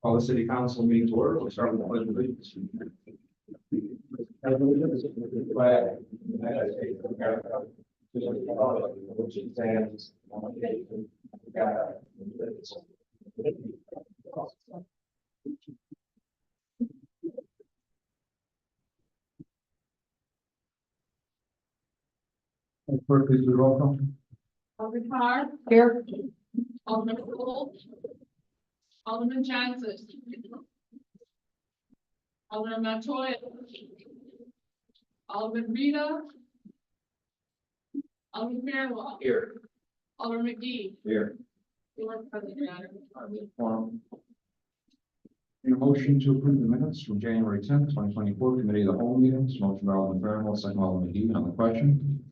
Call the city council meeting to order. We'll start with the pledge of allegiance. I believe in the flag of the United States of America, to the republic for which it stands, one nation, under God, indivisible. Clerk, please do the roll call. Alderman Carr. Here. Alderman Cole. Alderman Johnson. Alderman Montoya. Alderman Rita. Alderman Fairwell. Here. Alderman McGee. Here. You are present, Your Honor. Forum. Need a motion to approve the minutes from January 10th, 2024, committee of the whole meetings. Motion by Alderman Fairwell, second by Alderman McGee on the question.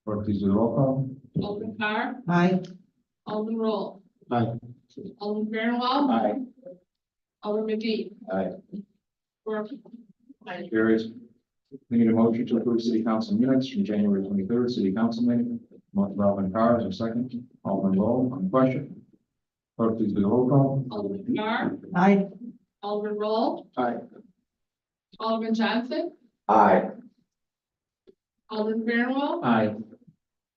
Clerk, please do the roll call. Alderman Carr. Aye. Alderman Roll. Aye. Alderman Fairwell. Aye. Alderman McGee. Aye. Four. Aye. Carries. We need a motion to approve city council minutes from January 23rd, city council meeting. Motion by Alderman Carr, is there a second? Alderman Roll on the question. Clerk, please do the roll call. Alderman Carr. Aye. Alderman Roll. Aye. Alderman Johnson. Aye. Alderman Fairwell. Aye.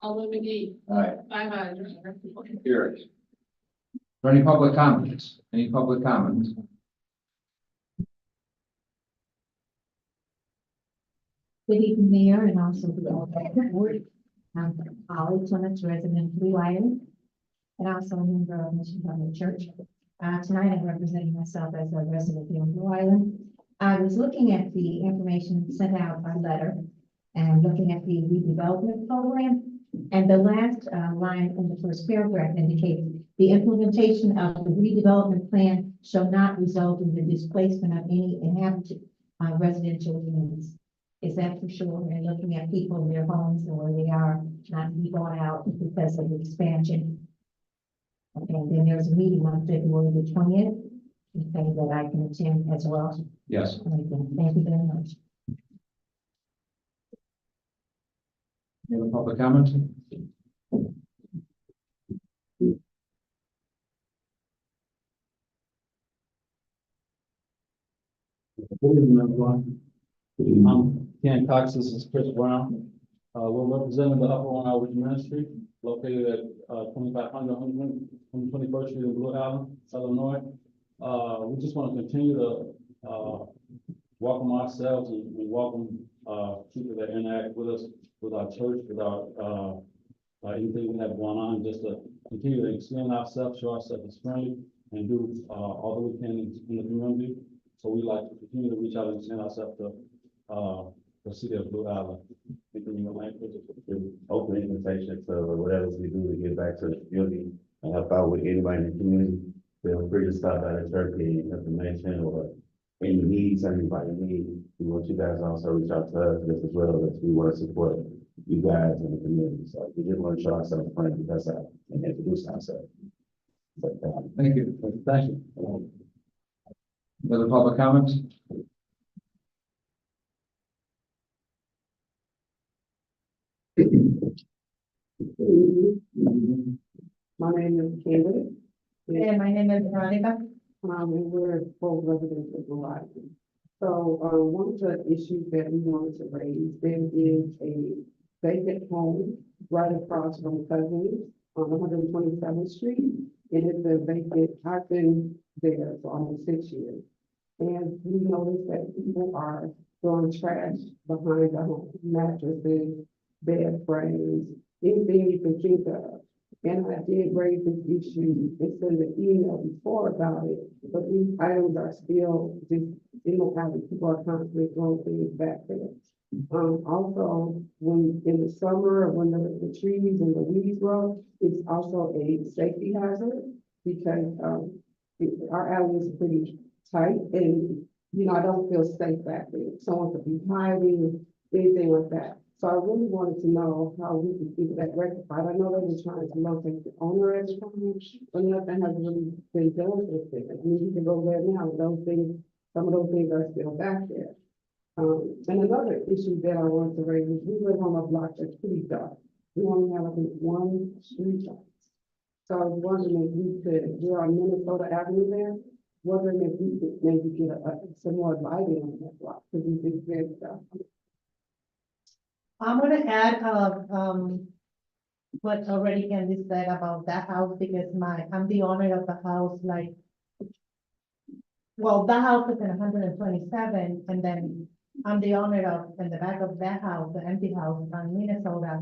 Alderman McGee. Aye. 5 ayes, Your Honor. Carries. Are there any public comments? Any public comments? Good evening, Mayor, and also the board. I'm Holly Clements, resident of Blue Island, and also a member of Mission Family Church. Tonight I'm representing myself as a resident here in Blue Island. I was looking at the information sent out by letter and looking at the redevelopment program. And the last line in the first paragraph indicates the implementation of the redevelopment plan shall not result in the displacement of any inhabited residential units. Is that for sure? And looking at people in their homes and where they are, not to be bought out because of the expansion. Okay, and then there's a meeting on February the 20th. Okay, that I can attend as well. Yes. Thank you very much. Any other public comments? Good evening, everyone. I'm Ken Cox, this is Chris Brown. We're representing the Upper One Hour Ministry located at 2500 121st Street in Blue Island, Illinois. We just want to continue to welcome ourselves and welcome people that interact with us, with our church, with our anything we have going on, just to continue to extend ourselves, show ourselves as friendly, and do all that we can in the community. So we like to continue to reach out and extend ourselves to the city of Blue Island. Open invitation to whatever we do to get back to the community and help out with anybody in the community. Feel free to stop by the church, any information or any needs anybody needs. We want you guys to also reach out to us just as well as we want to support you guys in the community. So we just want to show ourselves friendly, that's all, and introduce ourselves. Thank you. Thank you. Any other public comments? My name is Candace. And my name is Veronica. And we're both residents of Blue Island. So, one of the issues that we wanted to raise, there is a vacant home right across from Cousins on 127th Street. It is a vacant, I've been there for almost 6 years. And we noticed that people are throwing trash behind the home, mattresses, bed frames, anything you can think of. And I did raise this issue, it's in the email before about it, but these items are still just, you know, how the people are constantly throwing things back there. Also, when in the summer, when the trees and the weeds grow, it's also a safety hazard because our alley is pretty tight and, you know, I don't feel safe back there. Someone could be hiding, anything like that. So I really wanted to know how we could get that rectified. I know they were trying to locate the owner at the time, but nothing has really been done with it. I mean, you can go there now, those things, some of those things are still back there. And another issue that I wanted to raise is we live on a block that's pretty dark. We only have, I think, one street light. So I was wondering if we could, we're on Minnesota Avenue there. wondering if we could maybe get some more lighting on that block, because it's very dark. I'm gonna add, what already Candy said about that house, because I'm the owner of the house, like. Well, the house is in 127, and then I'm the owner of, in the back of that house, the empty house in Minnesota.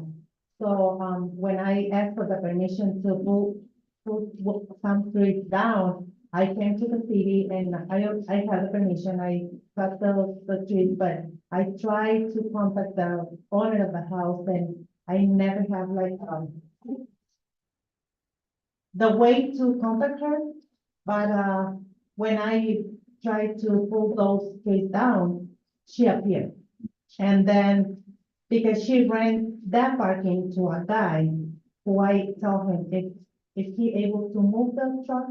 So, when I asked for the permission to put some trees down, I came to the city and I had the permission, I cut the trees, but I tried to contact the owner of the house and I never have like, the way to contact her, but, when I tried to pull those trees down, she appeared. And then, because she ran that parking to a guy, who I told him if he able to move his truck,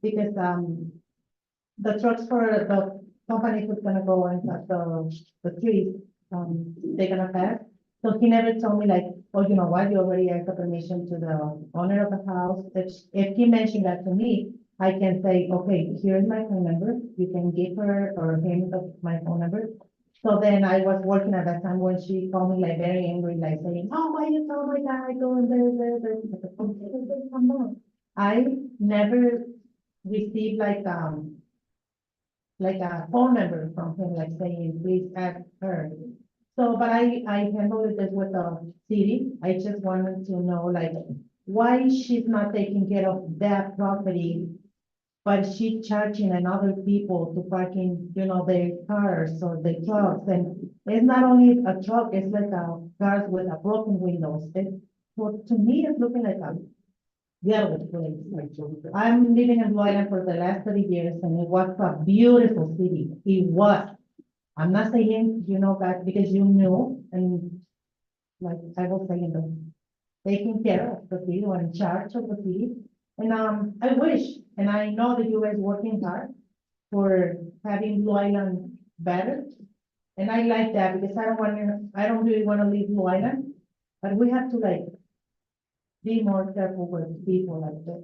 because, the trucks for the company who's gonna go and cut the trees, they're gonna pass. So he never told me like, oh, you know what, you already asked the permission to the owner of the house. If he mentioned that to me, I can say, okay, here's my phone number, you can give her or him my phone number. So then I was working at that time when she called me like very angry, like saying, oh, why you told my guy going there. Come on. I never received like a phone number from him, like saying, please add her. So, but I handled it with the city. I just wanted to know like why she's not taking care of that property, but she charging another people to parking, you know, their cars or their trucks. And it's not only a truck, it's like a cars with a broken windows. To me, it's looking like a ghetto place. I'm living in Florida for the last 30 years and it was a beautiful city. It was. I'm not saying, you know, that because you knew and like I was saying, taking care of the city or in charge of the city. And I wish, and I know that you guys working hard for having Blue Island better. And I like that because I don't really want to leave Blue Island, but we have to like be more careful with people like that.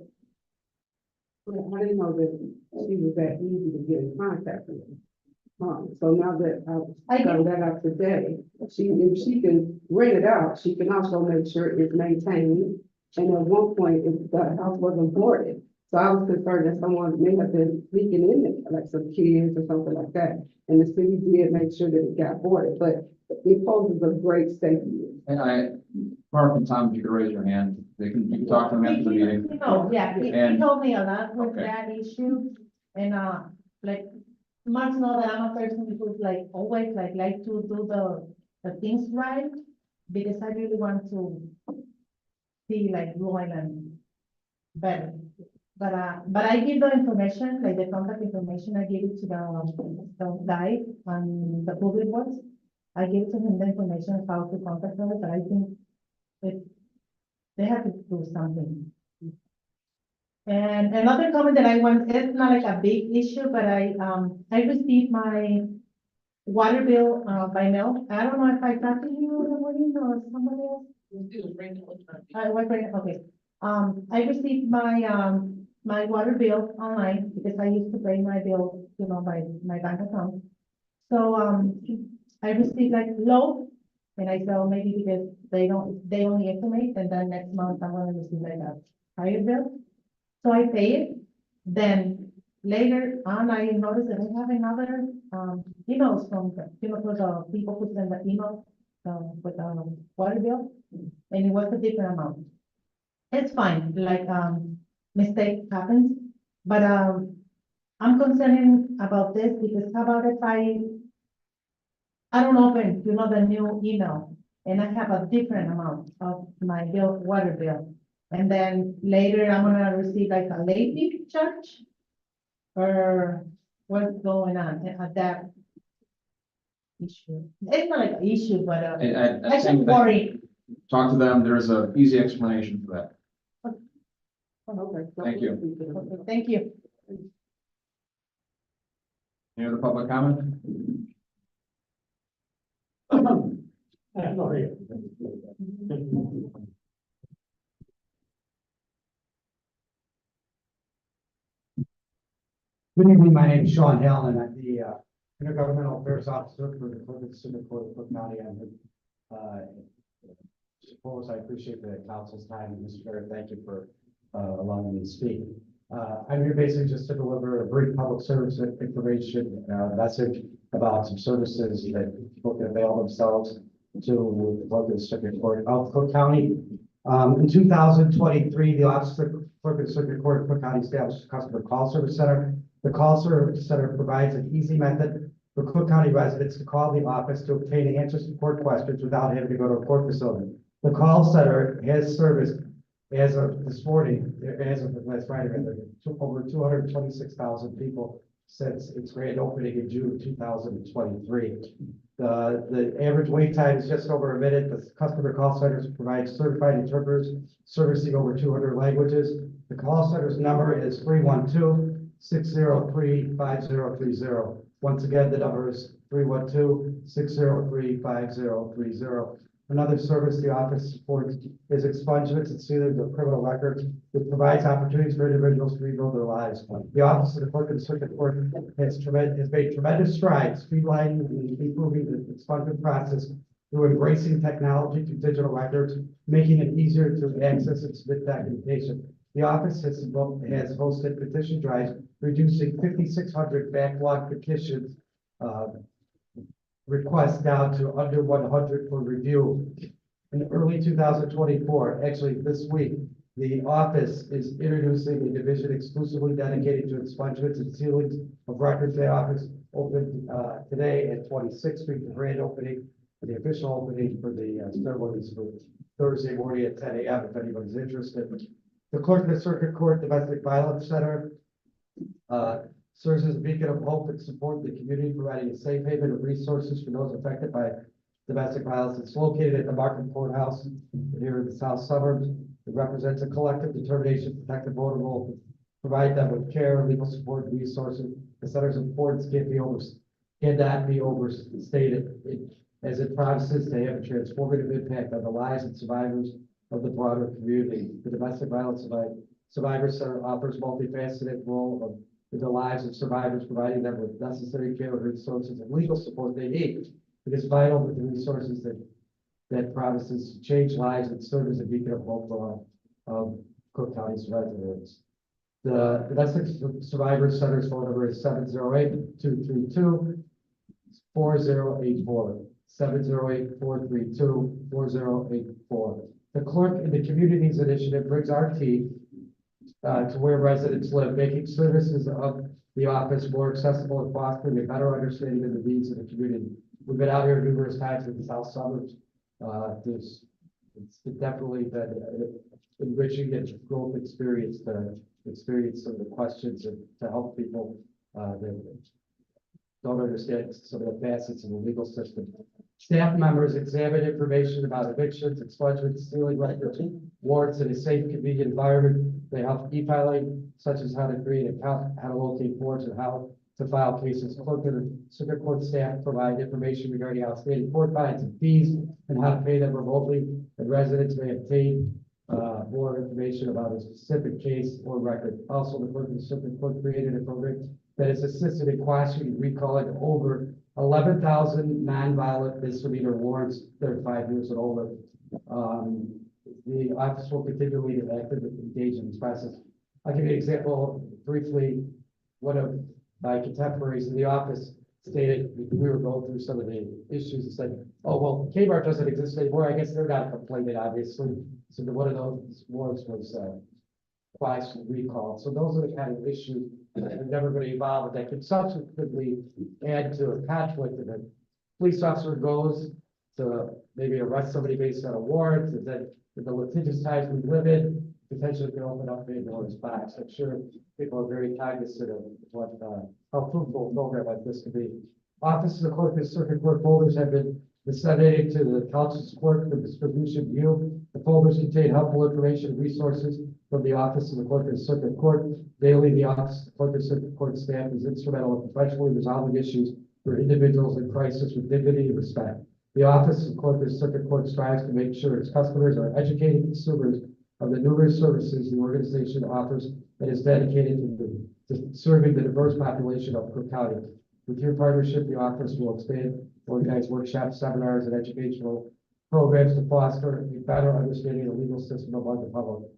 Well, I didn't know that she was that easy to get in contact with. So now that I found that out today, if she can rent it out, she can also make sure it's maintained. And at one point, the house wasn't boarded. So I was concerned that someone may have been leaking in it, like some kids or something like that. And the city did make sure that it got boarded, but it poses a great safety. And Mark and Tom, if you could raise your hand, you can talk to them after the meeting. Oh, yeah, he And- told me a lot with Okay. that issue. And, like, Mark know that I'm a person who's like always like to do the things right. Because I really want to see like Blue Island better. But I give the information, like the contact information, I give it to the guy on the public works. I give to him the information how to contact her, but I think they have to do something. And another comment that I want, it's not like a big issue, but I received my water bill, by mail. I don't know if I talked to you in the morning or somebody else. It was Randall. Okay. I received my water bill online because I used to pay my bill, you know, by my bank account. So, I received like low, and I said, oh, maybe because they only estimate, and then next month I'm gonna receive like a higher bill. So I pay it, then later on, I noticed that I have another, emails from, for the people who send the email, with, water bill, and it was a different amount. It's fine, like, mistake happens, but, I'm concerned about this because how about if I don't open, the new email, and I have a different amount of my bill, water bill. And then later I'm gonna receive like a late fee charge? Or what's going on at that issue? It's not like an issue, but, I just worry. Talk to them, there's a easy explanation for that. Okay. Thank you. Okay, thank you. Any other public comment? Good evening, my name is Sean Hill, and I'm the Intergovernmental Affairs Officer for the Clerk of the Circuit Court of Cook County. Suppose I appreciate the council's time, and Mr. Mayor, thank you for allowing me to speak. I'm here basically just to deliver a brief public service information message about some services that people can avail themselves to with the Clerk of the Circuit Court of Cook County. In 2023, the Office of the Clerk of the Circuit Court of Cook County established a customer call service center. The call service center provides an easy method for Cook County residents to call the office to obtain answers to court questions without having to go to a court facility. The call center has serviced, as of this morning, as of last Friday, over 226,000 people since its grand opening in June of 2023. The average wait time is just over a minute. The customer call centers provide certified interpreters servicing over 200 languages. The call center's number is 312-603-5030. Once again, the number is 312-603-5030. Another service the office supports is expungements and sealing of criminal records, which provides opportunities for individuals to rebuild their lives. The Office of the Clerk of the Circuit Court has made tremendous strides streamlining and improving the expungement process through embracing technology through digital records, making it easier to access and submit documentation. The office has hosted petition drives, reducing 5,600 backlog petitions requests down to under 100 for review. In early 2024, actually this week, the office is introducing a division exclusively dedicated to expungements and sealings of records. The office opened today at 26th Street, the grand opening, the official opening for the ceremonies for Thursday morning at 10 a.m. if anybody's interested. The Clerk of the Circuit Court Domestic Violence Center serves as a beacon of hope and support in the community, providing a safe haven of resources for those affected by domestic violence. It's located at the Markham Courthouse here in the south suburbs. It represents a collective determination to protect the vulnerable, provide them with care, legal support, and resources. The center's importance cannot be overstated, as it promises to have a transformative impact on the lives and survivors of the broader community. The Domestic Violence Survivor Center offers multifaceted role of in the lives of survivors, providing them with necessary care, resources, and legal support they need. It is vital that the resources that promises to change lives and serve as a beacon of hope for Cook County's residents. The Domestic Survivor Center's phone number is 708-232-4084. 708-432-4084. The Clerk in the Communities Initiative brings our team to where residents live, making services of the office more accessible and fostering a better understanding of the needs of the community. We've been out here numerous times in the south suburbs. It's definitely been enriching and growth experience to experience some of the questions and to help people that don't understand some of the facets of the legal system. Staff members examine information about evictions, expungements, sealing records, warrants in a safe, convenient environment. They help e-filing, such as how to create an account, how to locate boards, and how to file cases. Clerk of the Circuit Court staff provide information regarding outstanding court fines and fees and how to pay them remotely. And residents may obtain more information about a specific case or record. Also, the Clerk of the Circuit Court created a program that has assisted in quashing and recalling over 11,000 nonviolent misdemeanor warrants that are 5 years and older. The office will continually be active and engage in this process. I'll give you an example briefly. One of my contemporaries in the office stated we were going through some of the issues and said, oh, well, Kmart doesn't exist anymore. I guess they're not complaining, obviously. So one of those warrants was quashed and recalled. So those are the kind of issues that are never going to evolve, and that can subsequently add to a conflict. And a police officer goes to maybe arrest somebody based on a warrant, and then the litigious times we live in, potentially can open up Pandora's box. I'm sure people are very cognizant of what how fruitful a program like this could be. Office of the Clerk of the Circuit Court folders have been disseminated to the council's court for distribution view. The folders contain helpful information and resources from the Office of the Clerk of the Circuit Court. Daily, the Office of the Clerk of the Circuit Court staff is instrumental in professionally resolving issues for individuals in crisis with dignity and respect. The Office of the Clerk of the Circuit Court strives to make sure its customers are educated consumers of the numerous services the organization offers and is dedicated to to serving the diverse population of Cook County. With your partnership, the office will expand, organize workshops, seminars, and educational programs to foster a better understanding of the legal system among the public.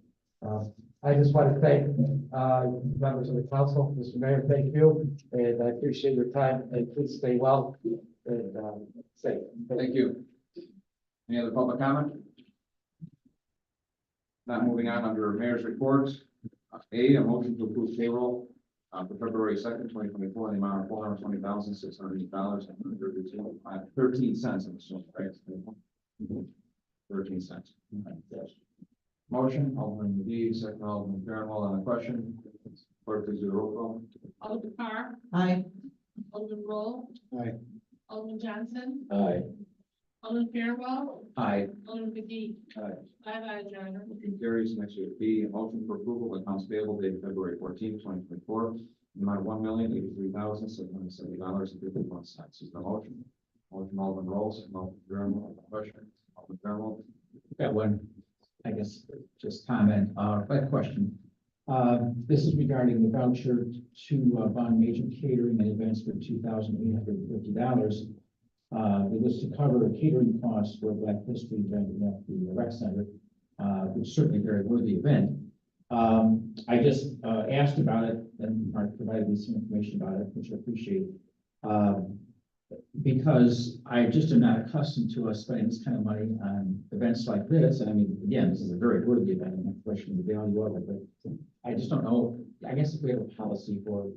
I just want to thank, members of the council. Mr. Mayor, thank you, and I appreciate your time, and please stay well and, safe. Thank you. Any other public comment? Not moving on under mayor's reports. A motion to approve payroll for February 2nd, 2024, in the amount of $420,608 and 13 cents. I'm assuming, right? 13 cents. Motion, Alderman McGee, second Alderman Fairwell on the question. Clerk, please do the roll call. Alderman Carr, Aye. Alderman Roll. Aye. Alderman Johnson, Aye. Alderman Fairwell, Aye. Alderman McGee. Aye. 5 ayes, Your Honor. Motion carries. Next we have B, a motion for approval of accounts payable dated February 14th, 2024, in the amount of $1,083,770.51. Is the motion? Motion, Alderman Roll, second Alderman Fairwell on the question. Alderman Fairwell. Got one, I guess, just comment, but question. This is regarding the voucher to Bond Major Catering and Events for $2,850. It was to cover catering costs for a Black History event at the rec center, which is certainly a very worthy event. I just asked about it, and Mark provided me some information about it, which I appreciate. Because I just am not accustomed to us spending this kind of money on events like this. And I mean, again, this is a very worthy event. I'm not questioning the value of it, but I just don't know. I guess if we have a policy for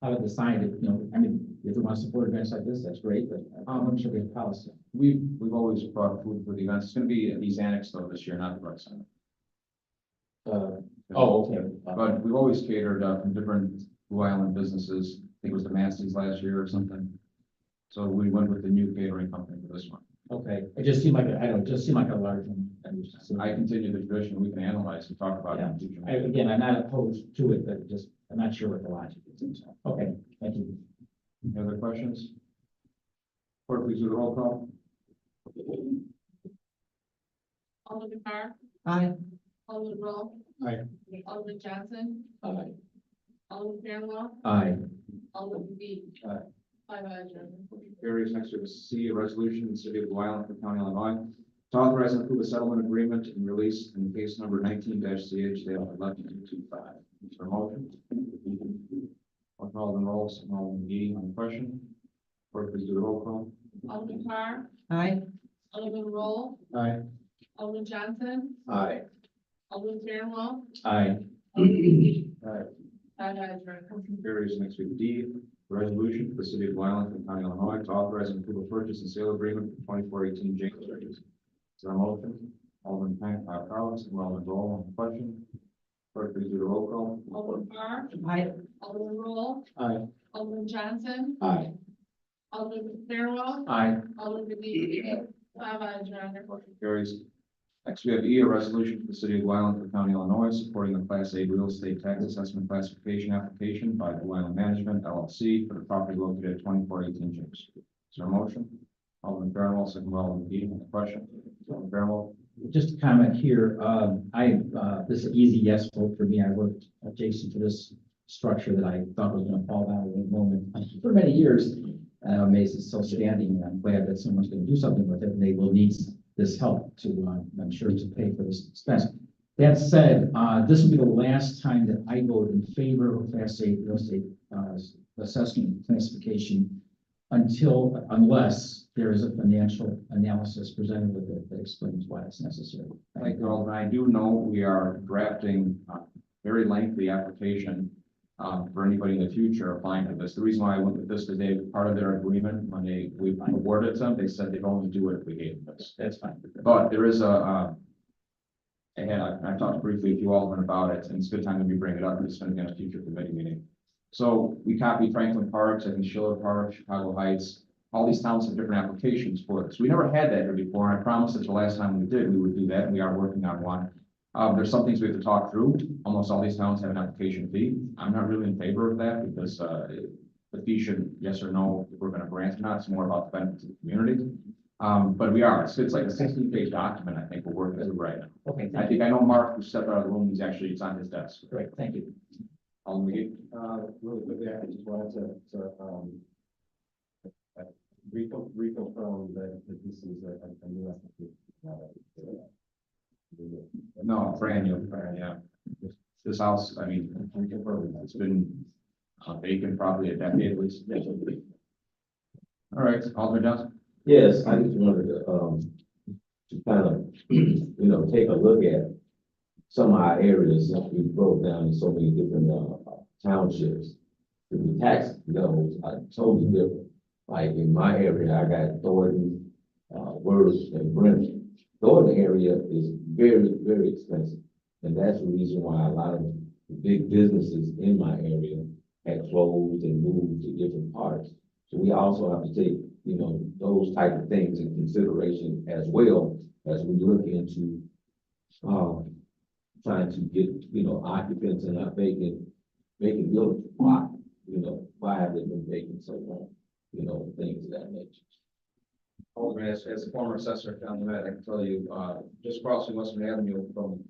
how to decide it, you know, I mean, if we want to support events like this, that's great, but I'm sure we have a policy. We've always brought food for the events. It's going to be at these annex though this year, not the rec center. Okay. But we've always catered from different Blue Island businesses. I think it was the Massey's last year or something. So we went with the new catering company for this one. Okay, it just seemed like, I don't know, it just seemed like a large one. I continue the tradition. We can analyze and talk about it. in the future. Again, I'm not opposed to it, but just, I'm not sure what the logic is. Okay, thank you. Any other questions? Clerk, please do the roll call. Alderman Carr, Aye. Alderman Roll. Aye. Alderman Johnson, Aye. Alderman Fairwell, Aye. Alderman McGee. Aye. 5 ayes, Your Honor. Motion carries. Next we have C, a resolution in the city of Blue Island, Cook County, Illinois, to authorize and approve a settlement agreement and release in case number 19-CH-11225. Is there a motion? Alderman Roll, second Alderman McGee on the question. Clerk, please do the roll call. Alderman Carr, Aye. Alderman Roll. Aye. Alderman Johnson, Aye. Alderman Fairwell, Aye. Alderman McGee. Aye. 5 ayes, Your Honor. Motion carries. Next we have D, resolution for the city of Blue Island, Cook County, Illinois, to authorize and approve a purchase and sale agreement for 2418 James Street. Is there a motion? Alderman Carlos and Alderman Roll on the question. Clerk, please do the roll call. Alderman Carr, Aye. Alderman Roll. Aye. Alderman Johnson, Aye. Alderman Fairwell, Aye. Alderman McGee. 5 ayes, Your Honor. Motion carries. Next, we have E, a resolution for the city of Blue Island, Cook County, Illinois, supporting the Class A real estate tax assessment classification application by Blue Island Management LLC for the property located at 2418 James Street. Is there a motion? Alderman Fairwell, second by Alderman McGee on the question. Alderman Fairwell. Just a comment here. This is an easy yes vote for me. I worked adjacent to this structure that I thought was going to fall down at any moment for many years. And I'm amazed it's still standing, and I'm glad that someone's going to do something with it, and they will need this help to, I'm sure, to pay for this expense. That said, this will be the last time that I vote in favor of Class A real estate assessment classification unless there is a financial analysis presented with it that explains why it's necessary. Thank you, Alderman. I do know we are drafting a very lengthy application for anybody in the future applying for this. The reason why I went with this today, part of their agreement, when we awarded them, they said they'd only do it if we gave them this. That's fine. But there is and I talked briefly with you, Alderman, about it, and it's a good time to bring it up. It's going to be on a future committee meeting. So we copied Franklin Parks, I think Schiller Park, Chicago Heights. All these towns have different applications for this. We never had that here before, and I promised that the last time we did, we would do that, and we are working on one. There's some things we have to talk through. Almost all these towns have an application fee. I'm not really in favor of that because the fee should, yes or no, if we're going to grant it or not. It's more about the benefits of the community. But we are. It's like a 16-page document. I think we're working through right now. Okay, I know Mark, who stepped out of the room, it's on his desk. great, thank you. Alderman McGee. Really quickly, I just wanted reconfirm that this is a new application. No, brand new, yeah. This house, I mean, it's been vacant probably a decade at least. All right, Alderman Johnson. Yes, I just wanted to kind of, take a look at some of our areas that we broke down in so many different, townships. The tax levels are totally different. Like in my area, I got Thornton, Worth, and Brennan. Thornton area is very, very expensive. And that's the reason why a lot of the big businesses in my area had closed and moved to different parts. So we also have to take, those type of things in consideration as well as we look into, trying to get, occupants in our vacant buildings. Why have they been vacant so long? Things of that nature. Alderman, as a former assessor down the Met, I can tell you, just crossing Western Avenue from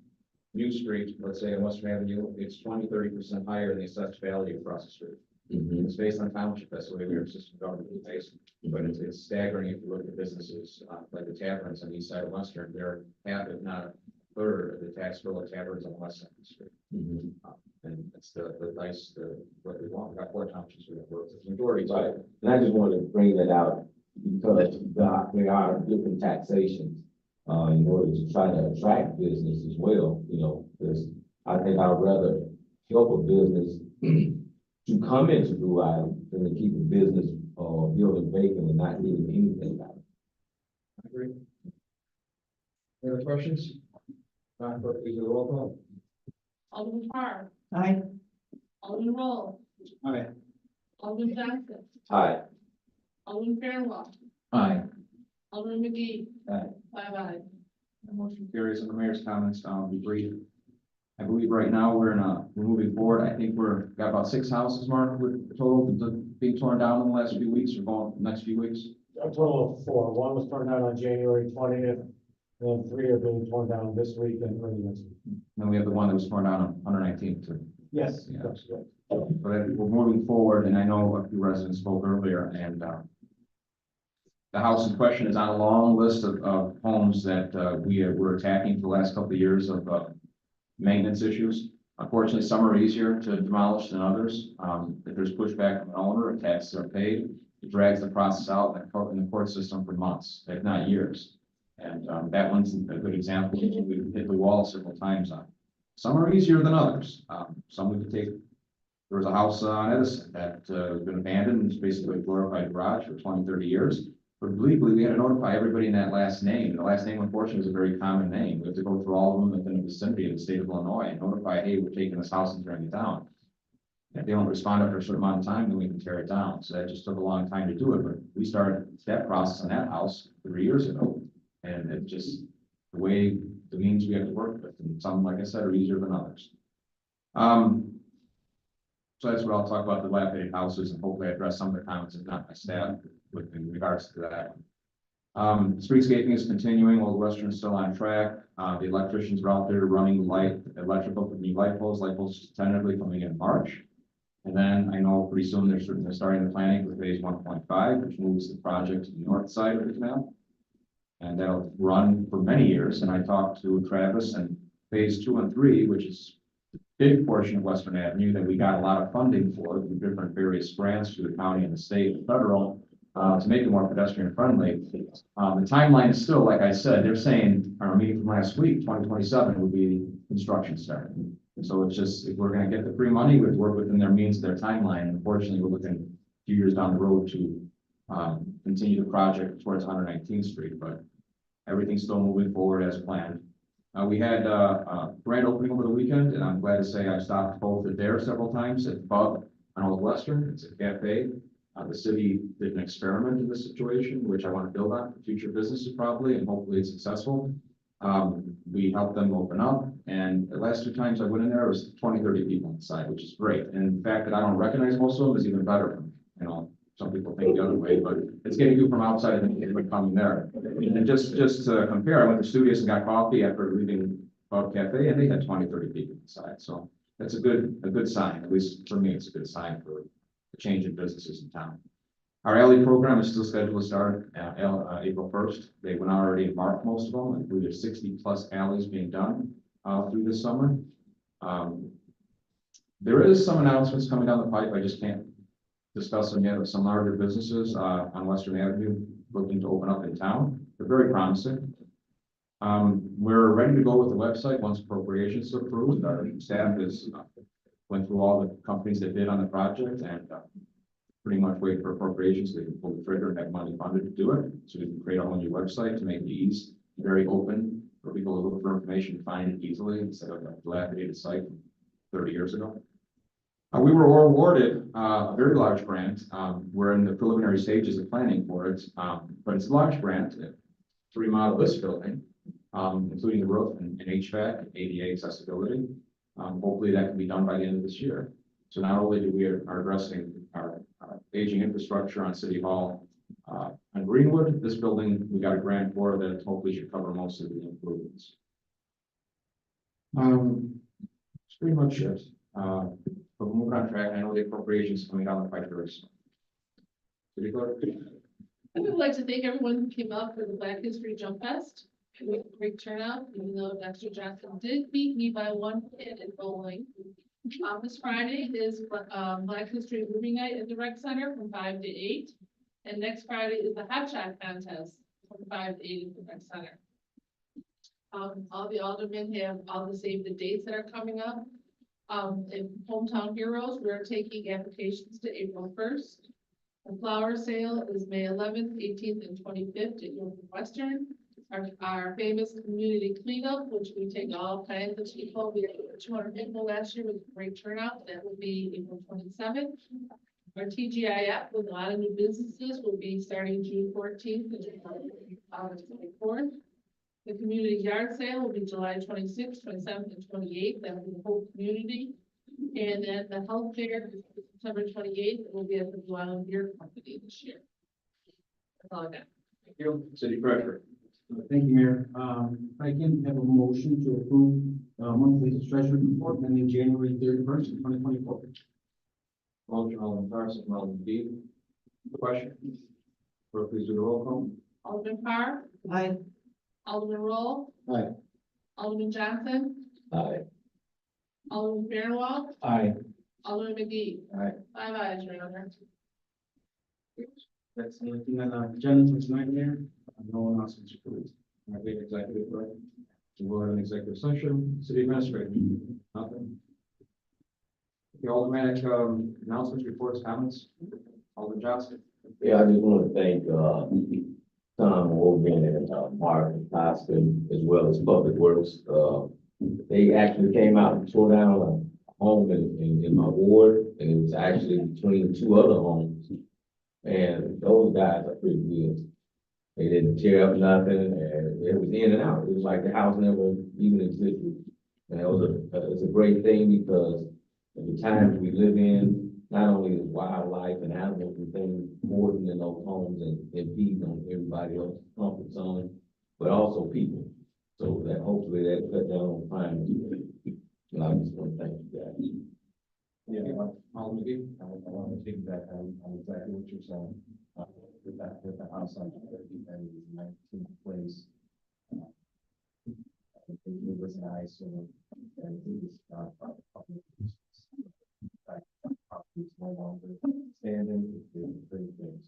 New Street, let's say on Western Avenue, it's 20–30% higher than the assessed value across the street. It's based on township, that's the way our system government is based. But it's staggering if you look at businesses like the taverns on the east side of Western, they're half, if not a third of the tax bill of taverns on the west side of the street. And it's what we want. We got 4 townships we have worked. The majority. Right. And I just wanted to bring that out because there are different taxations in order to try to attract business as well, because I think I'd rather help a business to come into Blue Island than to keep a business building vacant and not getting anything out of it. I agree. Any other questions? Clerk, please do the roll call. Alderman Carr. Aye. Alderman Roll. Aye. Alderman Johnson. Aye. Alderman Fairwell. Aye. Alderman McGee. Aye. 5 ayes. The motion carries. And the mayor's comments, be brief. I believe right now we're moving forward. I think got about 6 houses, Mark, with total being torn down in the last few weeks or going the next few weeks. A total of 4. 1 was torn down on January 20th, and 3 are being torn down this week and early next week. And then we have the one that was torn down on 119th too. Yes. Yeah. That's good. So that we're moving forward, and I know a few residents spoke earlier, and the house in question is on a long list of homes that we're attacking for the last couple of years of maintenance issues. Unfortunately, some are easier to demolish than others. If there's pushback from an owner, if taxes are paid, it drags the process out in the court system for months, if not years. And that one's a good example. We've hit the wall several times on. Some are easier than others. Some we could take. There was a house on Edison that has been abandoned. It's basically a glorified garage for 20–30 years. But legally, we had to notify everybody in that last name. The last name, unfortunately, is a very common name. We have to go through all of them within the vicinity of the state of Illinois and notify, hey, we're taking this house and tearing it down. If they don't respond after a certain amount of time, then we can tear it down. So that just took a long time to do it. But we started that process on that house 3 years ago. And it just, the way, the means we have to work with. And some, like I said, are easier than others. So that's what I'll talk about, the dilapidated houses, and hopefully address some of the comments, if not my staff, in regards to that. Streetscaping is continuing. Old Western is still on track. The electricians are out there running electrical for new light poles tentatively coming in March. And then I know pretty soon they're starting the planning for phase 1.5, which moves the project to the north side of the canal. And that'll run for many years. And I talked to Travis, and phase 2 and 3, which is a big portion of Western Avenue that we got a lot of funding for through different various grants through the county and the state and federal, to make it more pedestrian friendly. The timeline is still, like I said, they're saying, our meeting from last week, 2027 would be construction start. And so it's just, if we're going to get the free money, we have to work within their means, their timeline. And unfortunately, we're looking a few years down the road to continue the project towards 119th Street, but everything's still moving forward as planned. We had a grand opening over the weekend, and I'm glad to say I stopped both at there several times at Bub on Old Western. It's a cafe. The city did an experiment in this situation, which I want to build on for future businesses probably, and hopefully it's successful. We helped them open up, and the last 2 times I went in there, it was 20–30 people inside, which is great. And the fact that I don't recognize most of them is even better. Some people think the other way, but it's getting you from outside of the neighborhood coming there. And just to compare, I went to Studios and got coffee after leaving Bub Cafe, and they had 20–30 people inside. So that's a good sign, at least for me, it's a good sign for a change in businesses in town. Our alley program is still scheduled to start April 1st. They went already marked most of them, and we have 60+ alleys being done through this summer. There is some announcements coming down the pipe. I just can't discuss them yet, of some larger businesses on Western Avenue looking to open up in town. They're very promising. We're ready to go with the website once appropriations are approved. Our staff is went through all the companies that bid on the project and pretty much wait for appropriations. They can pull the trigger and have money funded to do it. So we can create a whole new website to make it easy, very open for people to look for information and find it easily instead of a dilapidated site from 30 years ago. We were awarded a very large grant. We're in the preliminary stages of planning for it, but it's a large grant to remodel this building, including the roof and HVAC, ADA accessibility. Hopefully that can be done by the end of this year. So not only do we are addressing our aging infrastructure on City Hall on Greenwood, this building we got a grant for that hopefully should cover most of the improvements. That's pretty much it. But we're moving on track. I know the appropriations coming down the pipe very soon. City Clerk? I would like to thank everyone who came out for the Black History Jump Fest. It was a great turnout, even though Dr. Johnson did beat me by 1 pin in bowling. This Friday is Black History Movie Night at the Rec Center from 5 to 8. And next Friday is the Hot Shot Contest from 5 to 8 at the Rec Center. All the aldermen have all the save the dates that are coming up. In Hometown Heroes, we're taking applications to April 1st. The flower sale is May 11th, 18th, and 25th at York Western. Our famous community cleanup, which we take all kinds of people. We had over 200 people last year with a great turnout. That will be April 27th. Our TGIF with a lot of new businesses will be starting June 14th and August 24th. The community yard sale will be July 26th, 27th, and 28th. That will be the whole community. And then the health fair is September 28th. It will be at the Blue Island Beer Company this year. That's all I got. Thank you. City Treasurer? Thank you, Mayor. I can have a motion to approve monthly treasury report ending January 31st, 2024. Motion, Alderman Carson, Alderman Dean. Question? Clerk, please do the roll call. Alderman Carr. Aye. Alderman Roll. Aye. Alderman Johnson. Aye. Alderman Fairwell. Aye. Alderman McGee. Aye. 5 ayes, Your Honor. That's the only thing on the agenda for tonight, Mayor. No announcements, please. I think executive, right? We'll have an executive session. City Administrator? Nothing. The Aldermanic announcements, reports, comments? Alderman Johnson? Yeah, I just want to thank, Tom Hogan and, Mark Hoskin, as well as Public Works. They actually came out and tore down a home in my ward, and it was actually between 2 other homes. And those guys are pretty good. They didn't tear up nothing, and it was in and out. It was like the house never even existed. And it was a great thing because at the times we live in, not only is wildlife and animals and things more than in those homes and feeding on everybody else's comfort zone, but also people. So that hopefully that cut down on crime. And I just want to thank you guys. Yeah, Alderman McGee? I want to take that on exactly what you're saying. With the house on 19th place. It was nice and it was properties no longer standing. It's been great things.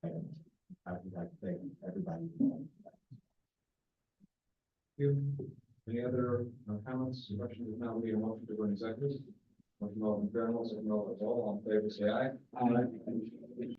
And I would like to thank everybody. You. Any other comments, questions? If not, we need a motion to go in executive. Motion, Alderman Fairwell, second, Alderman Roll. All in favor, say aye. Aye.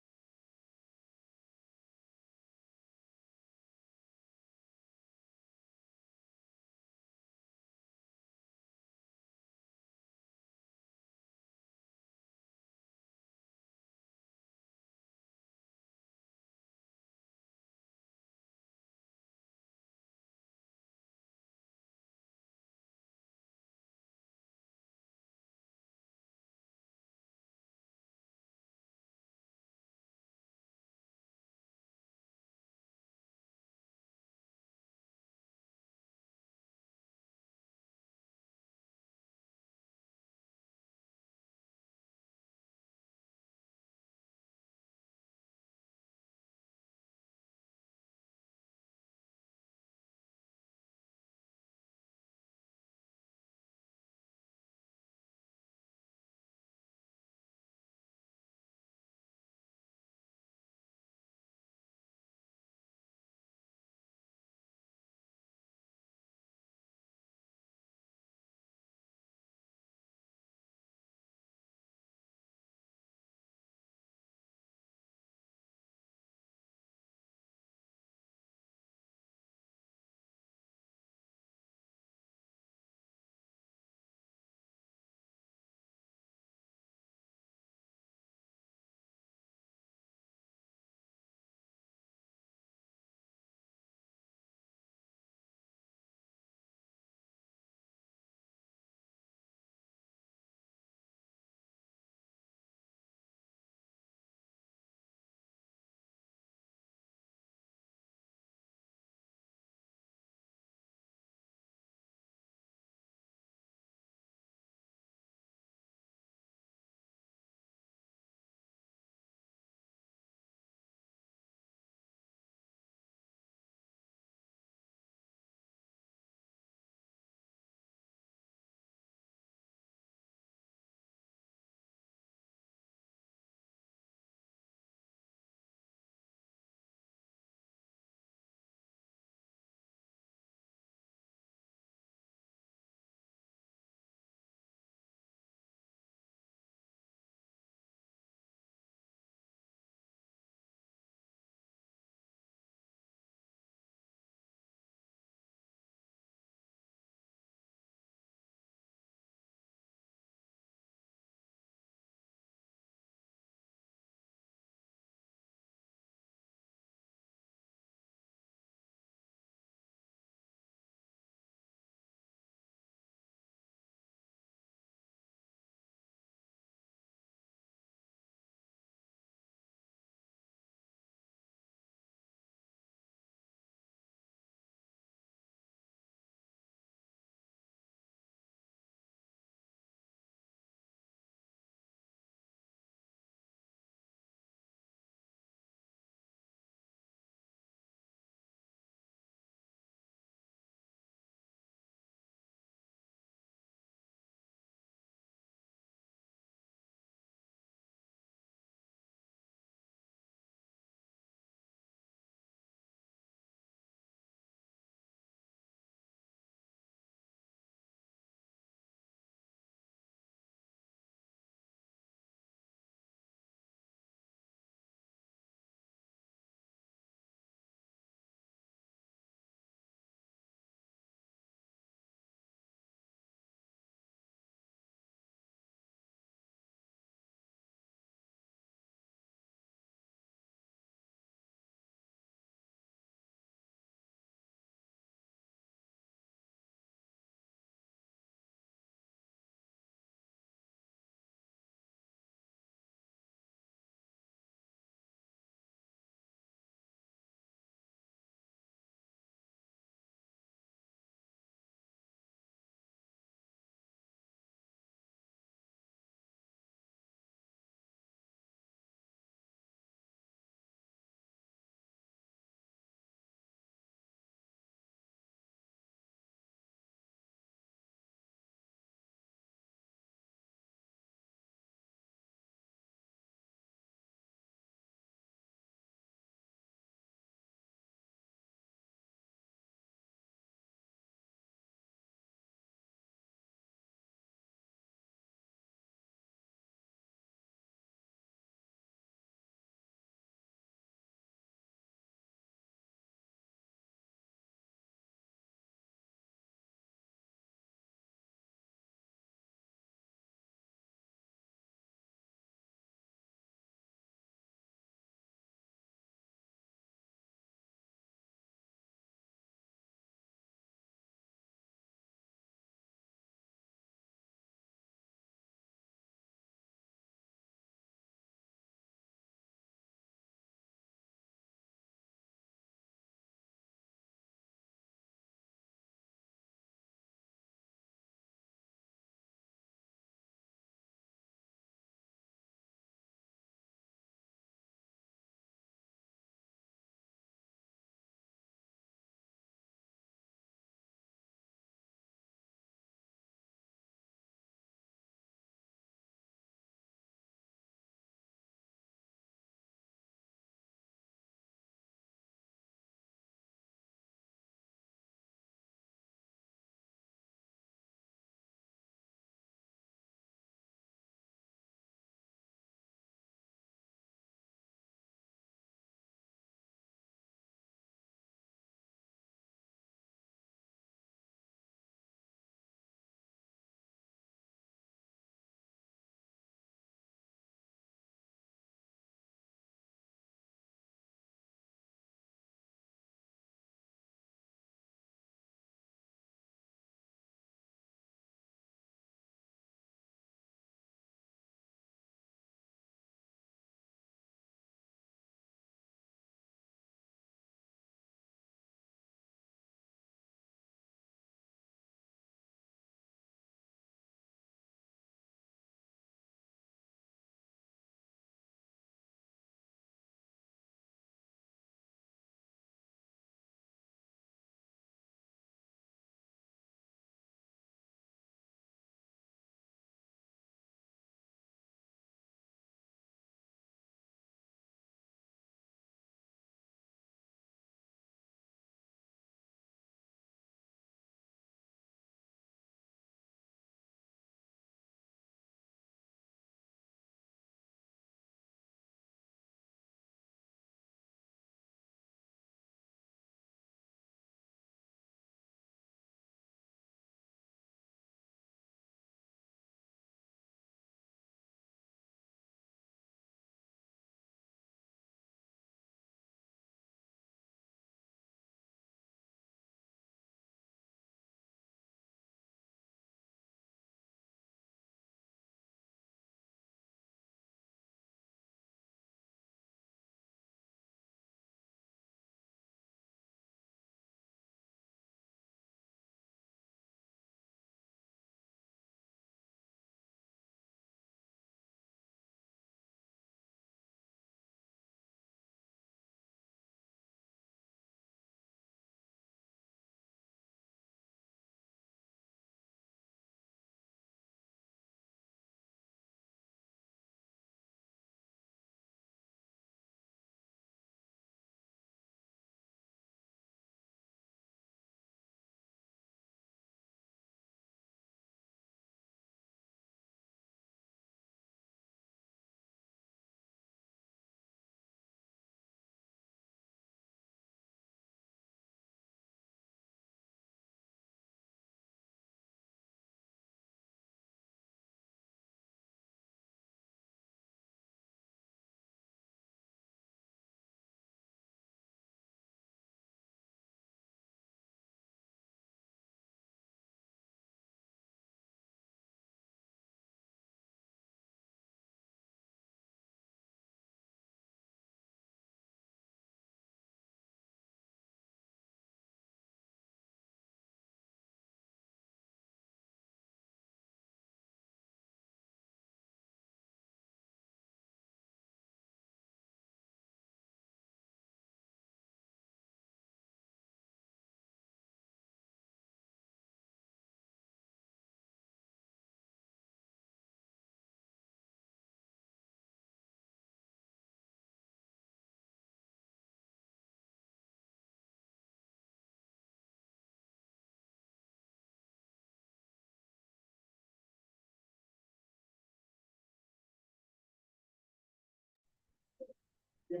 All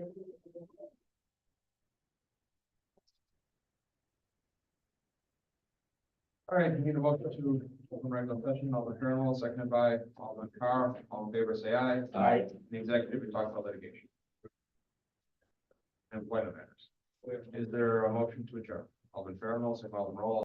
right, we need a motion to open regular session, Alderman Fairwell, seconded by Alderman Carr. All in favor, say aye. Aye. The executive, we talked about litigation. And employment matters. Is there a motion to adjourn? Alderman Fairwell, second by Alderman Roll.